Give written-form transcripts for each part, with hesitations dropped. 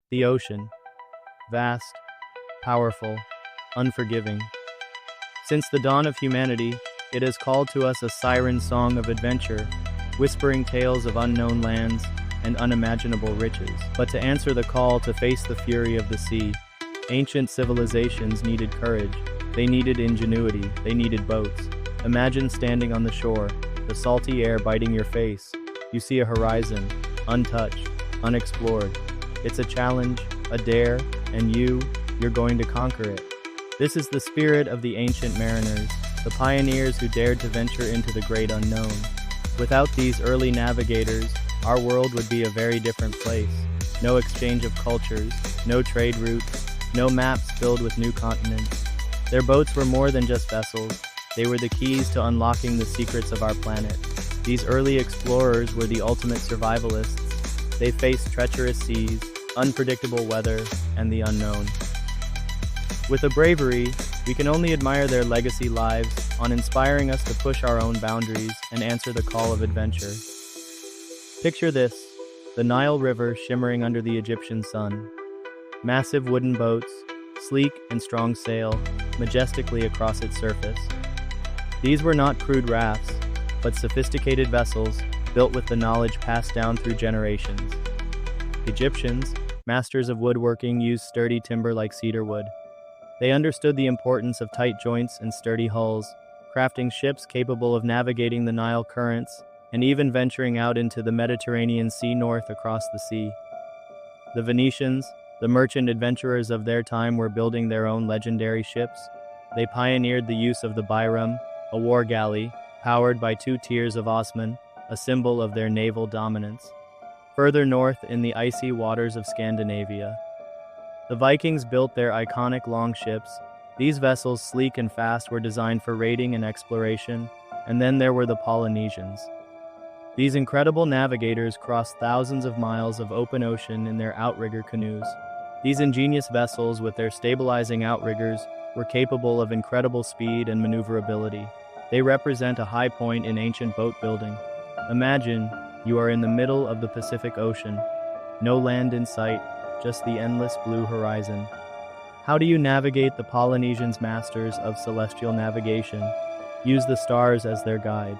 The ocean. Vast, powerful, unforgiving. Since the dawn of humanity, it has called to us a siren song of adventure, whispering tales of unknown lands and unimaginable riches. But to answer the call to face the fury of the sea, ancient civilizations needed courage. They needed ingenuity. They needed boats. Imagine standing on the shore, the salty air biting your face. You see a horizon, untouched, unexplored. It's a challenge, a dare, and you're going to conquer it. This is the spirit of the ancient mariners, the pioneers who dared to venture into the great unknown. Without these early navigators, our world would be a very different place. No exchange of cultures, no trade routes, no maps filled with new continents. Their boats were more than just vessels. They were the keys to unlocking the secrets of our planet. These early explorers were the ultimate survivalists. They faced treacherous seas, unpredictable weather, and the unknown. With a bravery, we can only admire their legacy lives on inspiring us to push our own boundaries and answer the call of adventure. Picture this, the Nile River shimmering under the Egyptian sun. Massive wooden boats, sleek and strong sail, majestically across its surface. These were not crude rafts, but sophisticated vessels built with the knowledge passed down through generations. Egyptians, masters of woodworking, used sturdy timber like cedar wood. They understood the importance of tight joints and sturdy hulls, crafting ships capable of navigating the Nile currents and even venturing out into the Mediterranean Sea north across the sea. The Venetians, the merchant adventurers of their time, were building their own legendary ships. They pioneered the use of the Byram, a war galley, powered by 2 tiers of Osman, a symbol of their naval dominance. Further north in the icy waters of Scandinavia, the Vikings built their iconic longships. These vessels, sleek and fast, were designed for raiding and exploration. And then there were the Polynesians. These incredible navigators crossed thousands of miles of open ocean in their outrigger canoes. These ingenious vessels, with their stabilizing outriggers, were capable of incredible speed and maneuverability. They represent a high point in ancient boat building. Imagine you are in the middle of the Pacific Ocean. No land in sight, just the endless blue horizon. How do you navigate? The Polynesians, masters of celestial navigation, used the stars as their guide.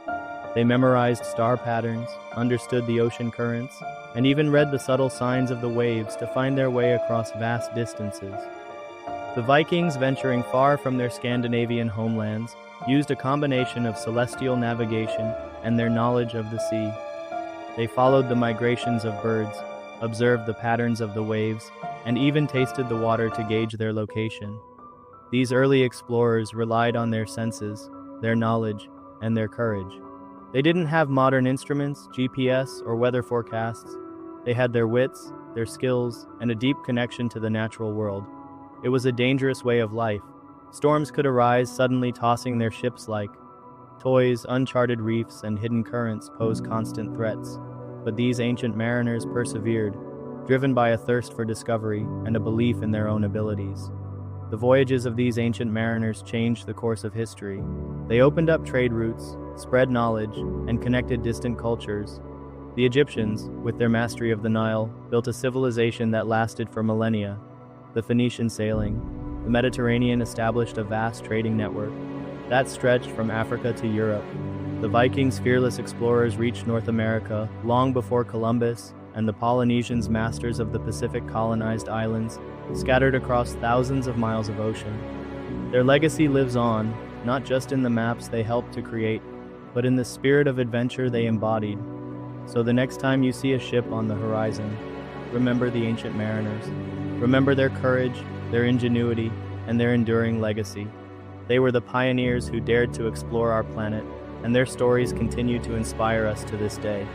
They memorized star patterns, understood the ocean currents, and even read the subtle signs of the waves to find their way across vast distances. The Vikings, venturing far from their Scandinavian homelands, used a combination of celestial navigation and their knowledge of the sea. They followed the migrations of birds, observed the patterns of the waves, and even tasted the water to gauge their location. These early explorers relied on their senses, their knowledge, and their courage. They didn't have modern instruments, GPS, or weather forecasts. They had their wits, their skills, and a deep connection to the natural world. It was a dangerous way of life. Storms could arise, suddenly tossing their ships like toys. Uncharted reefs and hidden currents posed constant threats. But these ancient mariners persevered, driven by a thirst for discovery and a belief in their own abilities. The voyages of these ancient mariners changed the course of history. They opened up trade routes, spread knowledge, and connected distant cultures. The Egyptians, with their mastery of the Nile, built a civilization that lasted for millennia. The Phoenician sailing, the Mediterranean established a vast trading network that stretched from Africa to Europe. The Vikings, fearless explorers, reached North America long before Columbus, and the Polynesians, masters of the Pacific, colonized islands scattered across thousands of miles of ocean. Their legacy lives on, not just in the maps they helped to create, but in the spirit of adventure they embodied. So the next time you see a ship on the horizon, remember the ancient mariners. Remember their courage, their ingenuity, and their enduring legacy. They were the pioneers who dared to explore our planet, and their stories continue to inspire us to this day.